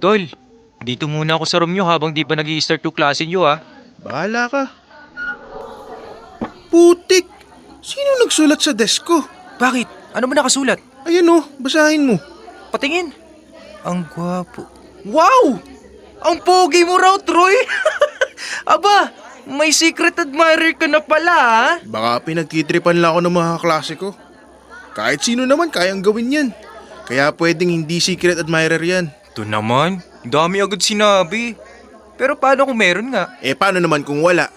Tol, dito muna ako sa room nyo habang di pa nag-i-start yung klase nyo ha. Bahala ka. Putik! Sino nagsulat sa desk ko? Bakit? Ano ba nakasulat? Ayan oh, basahin mo. Patingin. Ang gwapo. Wow! Ang pogi mo raw, Troy! Aba, may secret admirer ka na pala ha? Baka pinagtitripan lang ako ng mga klase ko. Kahit sino naman kayang gawin yan. Kaya pwedeng hindi secret admirer yan. Ito naman, dami agad sinabi. Pero paano kung meron nga? Paano naman kung wala?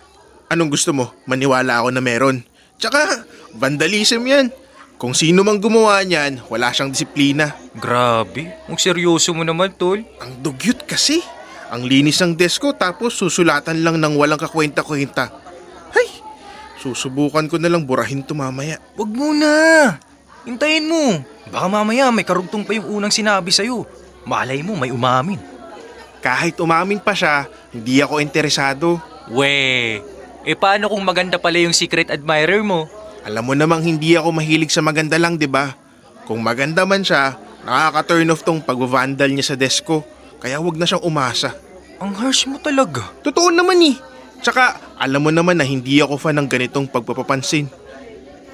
Anong gusto mo? Maniwala ako na meron. Tsaka, vandalism yan. Kung sino mang gumawa niyan, wala siyang disiplina. Grabe, ang seryoso mo naman, Tol. Ang dugyot kasi. Ang linis ng desk ko tapos susulatan lang ng walang kakwenta-kwenta. Hay! Susubukan ko na lang burahin to mamaya. Wag muna. Hintayin mo. Baka mamaya may karugtong pa yung unang sinabi sa'yo. Malay mo may umamin. Kahit umamin pa siya, hindi ako interesado. We, paano kung maganda pala yung secret admirer mo? Alam mo namang hindi ako mahilig sa maganda lang, di ba? Kung maganda man siya, nakaka-turn off tong pag-vandal niya sa desk ko. Kaya wag na siyang umasa. Ang harsh mo talaga. Totoo naman eh. Tsaka, alam mo naman na hindi ako fan ng ganitong pagpapapansin.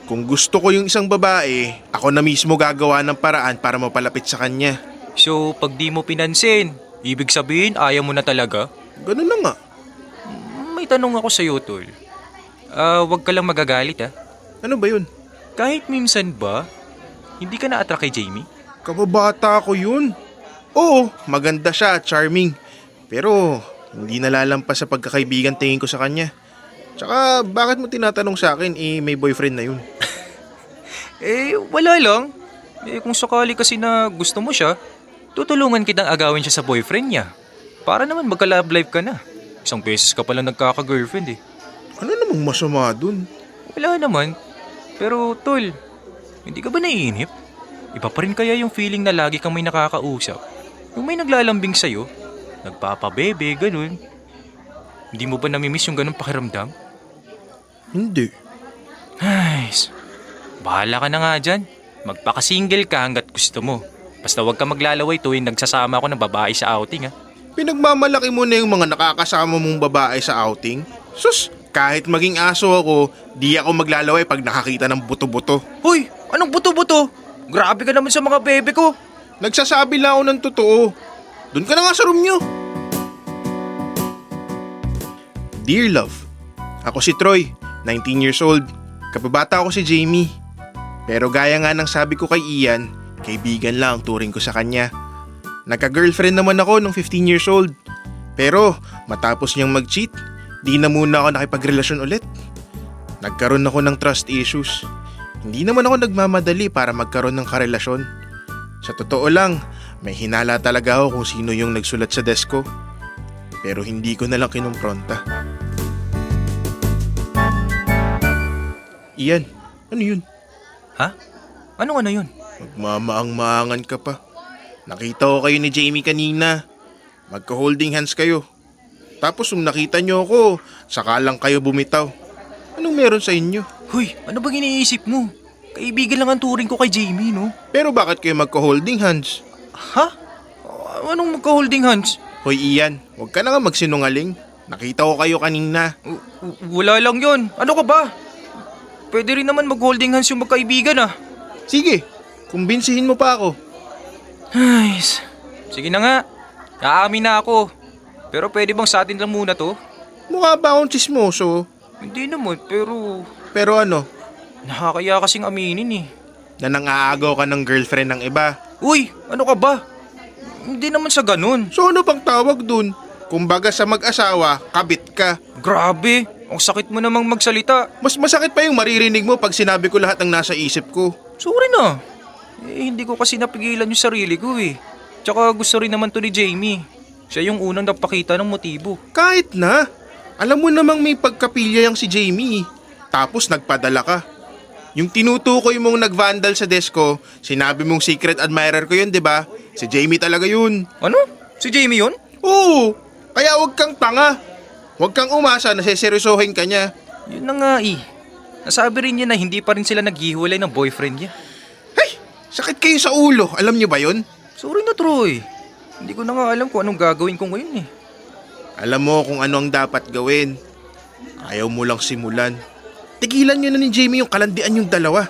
Kung gusto ko yung isang babae, ako na mismo gagawa ng paraan para mapalapit sa kanya. So, pag di mo pinansin, ibig sabihin ayaw mo na talaga? Ganun na nga. May tanong ako sa'yo, Tol. Wag ka lang magagalit ha. Ano ba yun? Kahit minsan ba, hindi ka na-attract kay Jamie? Kababata ko yun. Oo, maganda siya, charming. Pero hindi nalalampas sa pagkakaibigan tingin ko sa kanya. Tsaka bakit mo tinatanong sa akin may boyfriend na yun? Wala lang. Kung sakali kasi na gusto mo siya, tutulungan kitang agawin siya sa boyfriend niya. Para naman magka-love life ka na. Isang beses ka pala nagkaka-girlfriend eh. Ano namang masama dun? Wala naman. Pero tol, hindi ka ba naiinip? Iba pa rin kaya yung feeling na lagi kang may nakakausap? Yung may naglalambing sa'yo, nagpapabebe, ganun. Hindi mo ba namimiss yung ganun pakiramdam? Hindi. Ay, bahala ka na nga dyan. Magpaka-single ka hanggat gusto mo. Basta huwag ka maglalaway tuwing nagsasama ako ng babae sa outing ha. Pinagmamalaki mo na yung mga nakakasama mong babae sa outing? Sus, kahit maging aso ako, di ako maglalaway pag nakakita ng buto-buto. Hoy, anong buto-buto? Grabe ka naman sa mga bebe ko. Nagsasabi lang ako ng totoo. Doon ka na nga sa room nyo. Dear Love, ako si Troy, 19 years old. Kababata ako si Jamie. Pero gaya nga ng sabi ko kay Ian, kaibigan lang ang turing ko sa kanya. Nagka-girlfriend naman ako nung 15 years old. Pero matapos niyang mag-cheat, di na muna ako nakipagrelasyon ulit. Nagkaroon ako ng trust issues. Hindi naman ako nagmamadali para magkaroon ng karelasyon. Sa totoo lang, may hinala talaga ako kung sino yung nagsulat sa desk ko. Pero hindi ko na lang kinumpronta. Ian, ano yun? Ha? Ano yun? Magmamaang-maangan ka pa. Nakita ko kayo ni Jamie kanina. Magka-holding hands kayo. Tapos nung nakita nyo ako, saka lang kayo bumitaw. Anong meron sa inyo? Hoy, ano bang iniisip mo? Kaibigan lang ang turing ko kay Jamie, no? Pero bakit kayo magka-holding hands? Ha? Anong magka-holding hands? Hoy Ian, huwag ka na nga magsinungaling. Nakita ko kayo kanina. Wala lang yon. Ano ka ba? Pwede rin naman mag-holding hands yung magkaibigan ah. Sige, kumbinsihin mo pa ako. Ay, sige na nga. Aamin na ako. Pero pwede bang sa atin lang muna to? Mukha ba akong tsismoso? Hindi naman, pero Pero ano, nakakaya kasing aminin eh. na nangaagaw ka ng girlfriend ng iba. Uy, ano ka ba? Hindi naman sa ganun. So ano pang tawag dun? Kumbaga sa mag-asawa, kabit ka. Grabe, ang sakit mo namang magsalita. Mas masakit pa yung maririnig mo pag sinabi ko lahat ng nasa isip ko. Sorry na. Hindi ko kasi napigilan yung sarili ko eh. Tsaka gusto rin naman to ni Jamie. Siya yung unang napakita ng motibo. Kahit na. Alam mo namang may pagkapilya yang si Jamie. Tapos nagpadala ka. Yung tinutukoy mong nag-vandal sa desk ko, sinabi mong secret admirer ko yun, di ba? Si Jamie talaga yun. Ano? Si Jamie yun? Oo, kaya huwag kang tanga. Huwag kang umasa na seseryosohin ka niya. Yun na nga eh. Nasabi rin niya na hindi pa rin sila naghihiwalay ng boyfriend niya. Hey, sakit kayo sa ulo. Alam niyo ba yun? Sorry na Troy. Hindi ko na nga alam kung anong gagawin ko ngayon eh. Alam mo kung ano ang dapat gawin. Ayaw mo lang simulan. Tigilan nyo na ni Jamie yung kalandian yung dalawa.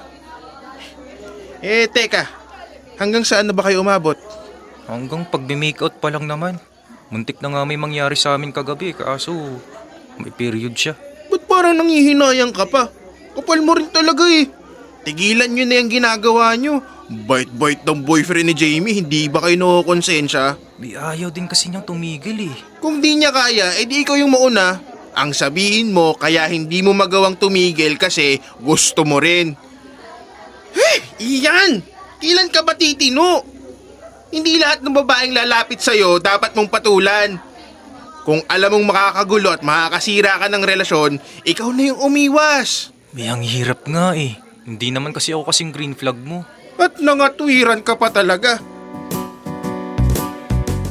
Teka. Hanggang saan na ba kayo umabot? Hanggang pagbe-makeout pa lang naman. Muntik na nga may mangyari sa amin kagabi kaso may period siya. Ba't parang nangihinayang ka pa? Kapal mo rin talaga eh. Tigilan nyo na yung ginagawa nyo. Bait-bait ng boyfriend ni Jamie, hindi ba kayo nakukonsensya? Di ayaw din kasi niyang tumigil eh. Kung di niya kaya, edi ikaw yung mauna. Ang sabihin mo, kaya hindi mo magawang tumigil kasi gusto mo rin. Iyan! Kailan ka ba titino? Hindi lahat ng babaeng lalapit sa'yo dapat mong patulan. Kung alam mong makakagulo at makakasira ka ng relasyon, ikaw na yung umiwas. May ang hirap nga eh. Hindi naman kasi ako kasing green flag mo. At nangatwiran ka pa talaga.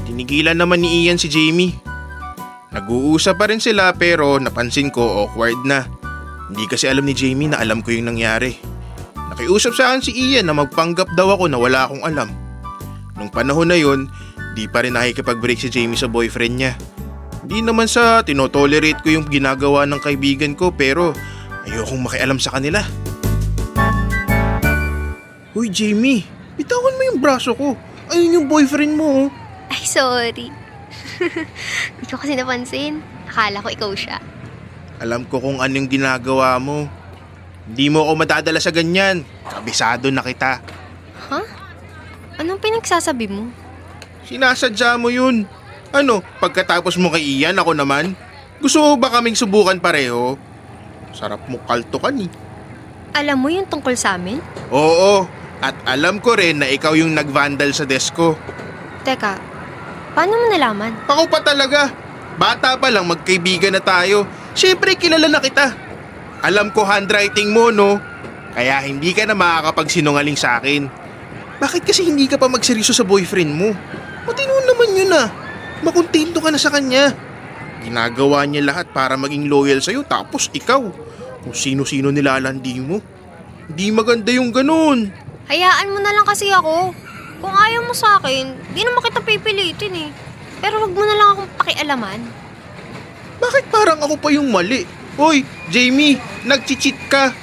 Tinigilan naman ni Ian si Jamie. Nag-uusap pa rin sila pero napansin ko awkward na. Hindi kasi alam ni Jamie na alam ko yung nangyari. Nakiusap sa akin si Ian na magpanggap daw ako na wala akong alam. Nung panahon na yun, di pa rin nakikipag-break si Jamie sa boyfriend niya. Hindi naman sa tinotolerate ko yung ginagawa ng kaibigan ko pero ayokong makialam sa kanila. Hoy Jamie, bitawan mo yung braso ko. Ayun yung boyfriend mo. Ay, sorry. Hindi ko kasi napansin. Akala ko ikaw siya. Alam ko kung anong ginagawa mo. Hindi mo ako madadala sa ganyan. Kabisado na kita. Huh? Anong pinagsasabi mo? Sinasadya mo yun. Ano, pagkatapos mo kay Ian, ako naman? Gusto mo ba kaming subukan pareho? Sarap mo kaltukan eh. Alam mo yung tungkol sa amin? Oo, at alam ko rin na ikaw yung nag-vandal sa desk ko. Teka, paano mo nalaman? Ako pa talaga. Bata pa lang magkaibigan na tayo. Siyempre kilala na kita. Alam ko handwriting mo, no? Kaya hindi ka na makakapagsinungaling sa akin. Bakit kasi hindi ka pa magseryoso sa boyfriend mo? Matino naman yun ah. Makontento ka na sa kanya. Ginagawa niya lahat para maging loyal sa'yo tapos ikaw. Kung sino-sino nilalandi mo. Hindi maganda yung ganun. Hayaan mo na lang kasi ako. Kung ayaw mo sa akin, di naman kita pipilitin eh. Pero wag mo na lang akong pakialaman. Bakit parang ako pa yung mali? Hoy, Jamie, nag-cheat ka.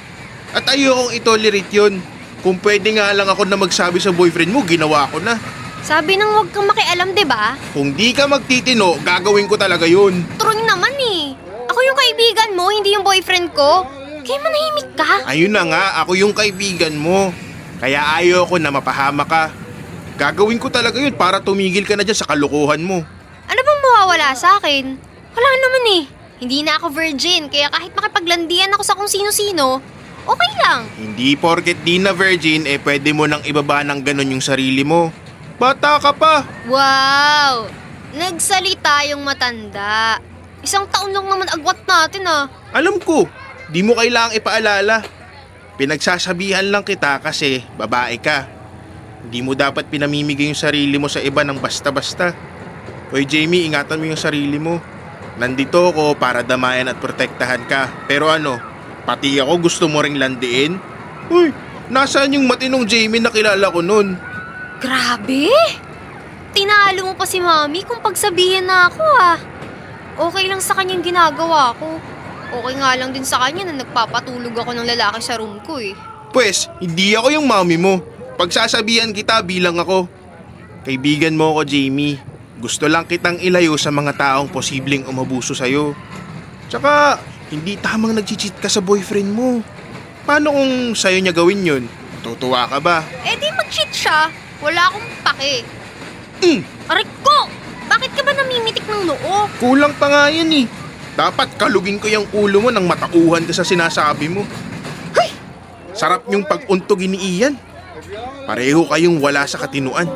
At ayokong itolerate yun. Kung pwede nga lang ako na magsabi sa boyfriend mo, ginawa ko na. Sabi nang wag kang makialam, di ba? Kung di ka magtitino, gagawin ko talaga yun. Turing naman eh. Ako yung kaibigan mo, hindi yung boyfriend ko. Kaya manahimik ka. Ayun na nga, ako yung kaibigan mo. Kaya ayoko na mapahama ka. Gagawin ko talaga yun para tumigil ka na dyan sa kalukuhan mo. Ano bang mawawala sa akin? Wala naman eh. Hindi na ako virgin, kaya kahit makipaglandian ako sa kung sino-sino, okay lang. Hindi porket di na virgin, pwede mo nang ibaba ng ganun yung sarili mo. Bata ka pa. Wow! Nagsalita yung matanda. 1 taon lang naman agwat natin ah. Alam ko, di mo kailangang ipaalala. Pinagsasabihan lang kita kasi babae ka. Hindi mo dapat pinamimigay yung sarili mo sa iba ng basta-basta. Hoy Jamie, ingatan mo yung sarili mo. Nandito ako para damayan at protektahan ka. Pero ano, pati ako gusto mo ring landiin? Uy, nasaan yung matinong Jamie na kilala ko nun? Grabe! Tinalo mo pa si Mami kung pagsabihin na ako ah. Okay lang sa kanyang ginagawa ko. Okay nga lang din sa kanya na nagpapatulog ako ng lalaki sa room ko eh. Pwes, hindi ako yung mami mo. Pagsasabihan kita bilang ako. Kaibigan mo ako, Jamie. Gusto lang kitang ilayo sa mga taong posibleng umabuso sa'yo. Tsaka, hindi tamang nag-cheat ka sa boyfriend mo. Paano kung sa'yo niya gawin yun? Tutuwa ka ba? Eh di mag-cheat siya. Wala akong pake. Aray ko! Bakit ka ba namimitik ng noo? Kulang pa nga yan eh. Dapat kalugin ko yung ulo mo nang matauhan ka sa sinasabi mo. Hay! Sarap yung pag-untugin ni Ian. Pareho kayong wala sa katinuan.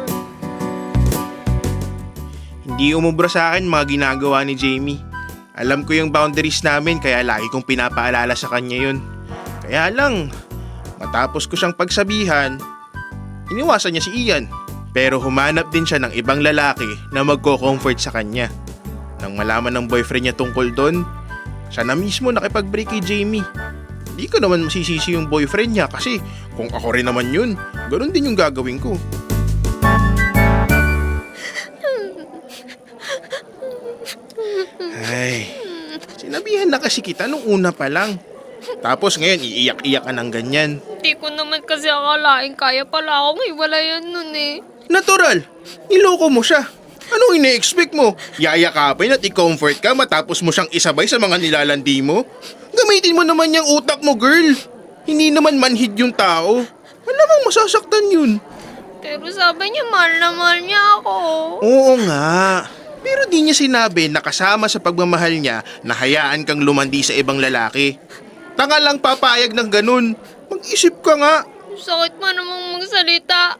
Hindi umubra sa akin mga ginagawa ni Jamie. Alam ko yung boundaries namin kaya lagi kong pinapaalala sa kanya yun. Kaya lang, matapos ko siyang pagsabihan, iniwasan niya si Ian. Pero humanap din siya ng ibang lalaki na magko-comfort sa kanya. Nang malaman ng boyfriend niya tungkol doon, siya na mismo nakipag-break kay Jamie. Hindi ko naman masisisi yung boyfriend niya kasi kung ako rin naman yun, ganun din yung gagawin ko. Sinabihan na kasi kita nung una pa lang. Tapos ngayon, iiyak-iyak ka ng ganyan. Di ko naman kasi akalain kaya pala akong hiwalayan nun eh. Natural! Niloko mo siya. Anong ine-expect mo? Yayakapin at i-comfort ka matapos mo siyang isabay sa mga nilalandi mo? Gamitin mo naman yung utak mo, girl. Hindi naman manhid yung tao. Malamang masasaktan yun. Pero sabi niya mahal na mahal niya ako. Oo nga. Pero di niya sinabi na kasama sa pagmamahal niya na hayaan kang lumandi sa ibang lalaki. Tanga lang papayag ng ganun. Mag-isip ka nga. Sakit mo namang magsalita.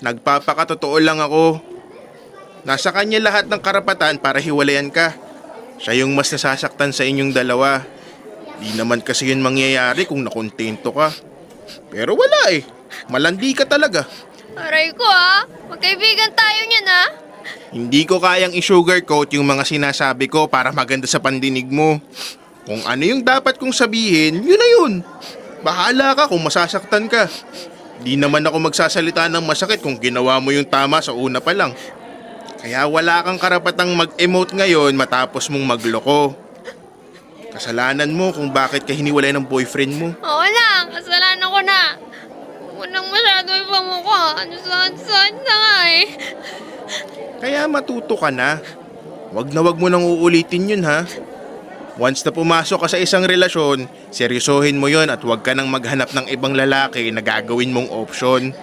Nagpapakatotoo lang ako. Nasa kanya lahat ng karapatan para hiwalayan ka. Siya yung mas nasasaktan sa inyong dalawa. Di naman kasi yun mangyayari kung nakontento ka. Pero wala eh. Malandi ka talaga. Aray ko magkaibigan tayo niyan Hindi ko kayang i-sugarcoat yung mga sinasabi ko para maganda sa pandinig mo. Kung ano yung dapat kong sabihin, yun na yun. Bahala ka kung masasaktan ka. Di naman ako magsasalita ng masakit kung ginawa mo yung tama sa una pa lang. Kaya wala kang karapatang mag-emote ngayon matapos mong magloko. Kasalanan mo kung bakit ka hiniwalay ng boyfriend mo. Oo lang, kasalanan ko na. Huwag nang masyado ipamukha. Ano saan na nga eh. Kaya matuto ka na. Wag mo nang uulitin yun ha. Once na pumasok ka sa isang relasyon, seryosohin mo yon at huwag ka nang maghanap ng ibang lalaki na gagawin mong option.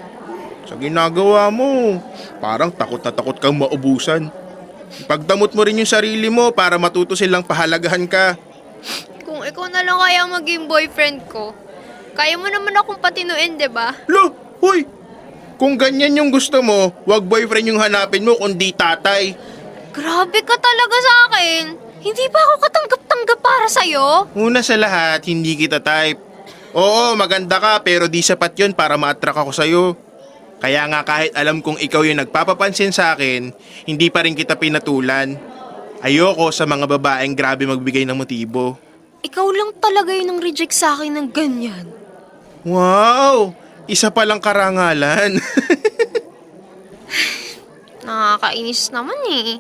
Sa ginagawa mo, parang takot na takot kang maubusan. Pagdamot mo rin yung sarili mo para matuto silang pahalagahan ka. Kung ikaw na lang kaya maging boyfriend ko, kaya mo naman akong patinuin, diba? Lo, hoy! Kung ganyan yung gusto mo, wag boyfriend yung hanapin mo kundi tatay. Grabe ka talaga sa akin. Hindi ba ako katanggap-tanggap para sa'yo? Una sa lahat, hindi kita type. Oo, maganda ka pero di sapat yun para ma-attract ako sa'yo. Kaya nga kahit alam kong ikaw yung nagpapapansin sa akin, hindi pa rin kita pinatulan. Ayoko sa mga babaeng grabe magbigay ng motibo. Ikaw lang talaga yun ang reject sa akin ng ganyan. Wow! Isa palang karangalan. Nakakainis naman eh.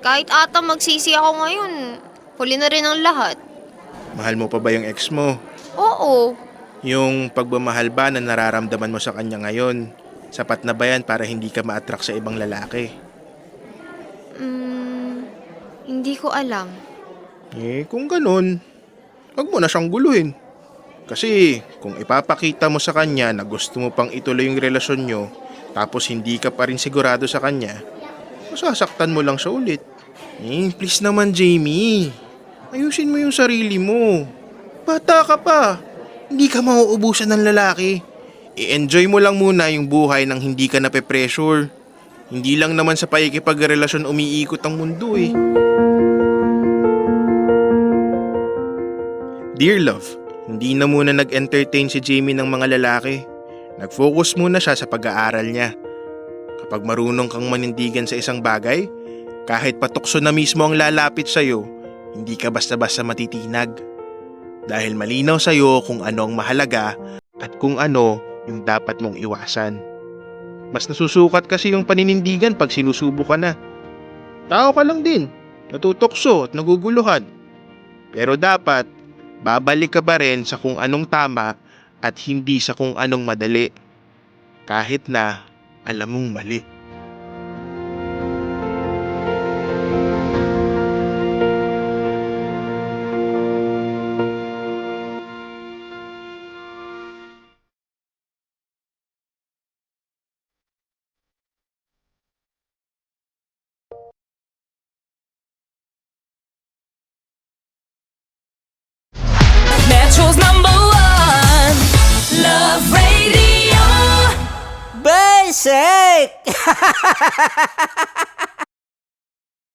Kahit ata magsisi ako ngayon, huli na rin ang lahat. Mahal mo pa ba yung ex mo? Oo. Yung pagmamahal ba na nararamdaman mo sa kanya ngayon, sapat na ba yan para hindi ka ma-attract sa ibang lalaki? Hindi ko alam. Kung ganun, wag mo na siyang guluhin. Kasi kung ipapakita mo sa kanya na gusto mo pang ituloy yung relasyon nyo, tapos hindi ka pa rin sigurado sa kanya, masasaktan mo lang siya ulit. Please naman Jamie, ayusin mo yung sarili mo. Bata ka pa, hindi ka mauubusan ng lalaki. I-enjoy mo lang muna yung buhay nang hindi ka nape-pressure. Hindi lang naman sa pakikipagrelasyon umiikot ang mundo eh. Dear love, hindi na muna nag-entertain si Jamie ng mga lalaki. Nag-focus muna siya sa pag-aaral niya. Kapag marunong kang manindigan sa isang bagay, kahit patukso na mismo ang lalapit sa'yo, hindi ka basta-basta matitinag. Dahil malinaw sa'yo kung ano ang mahalaga at kung ano yung dapat mong iwasan. Mas nasusukat kasi yung paninindigan pag sinusubo ka na. Tao ka lang din, natutokso at naguguluhan. Pero dapat, babalik ka ba rin sa kung anong tama at hindi sa kung anong madali. Kahit na alam mong mali. Metro's #1 Love Radio. Basic!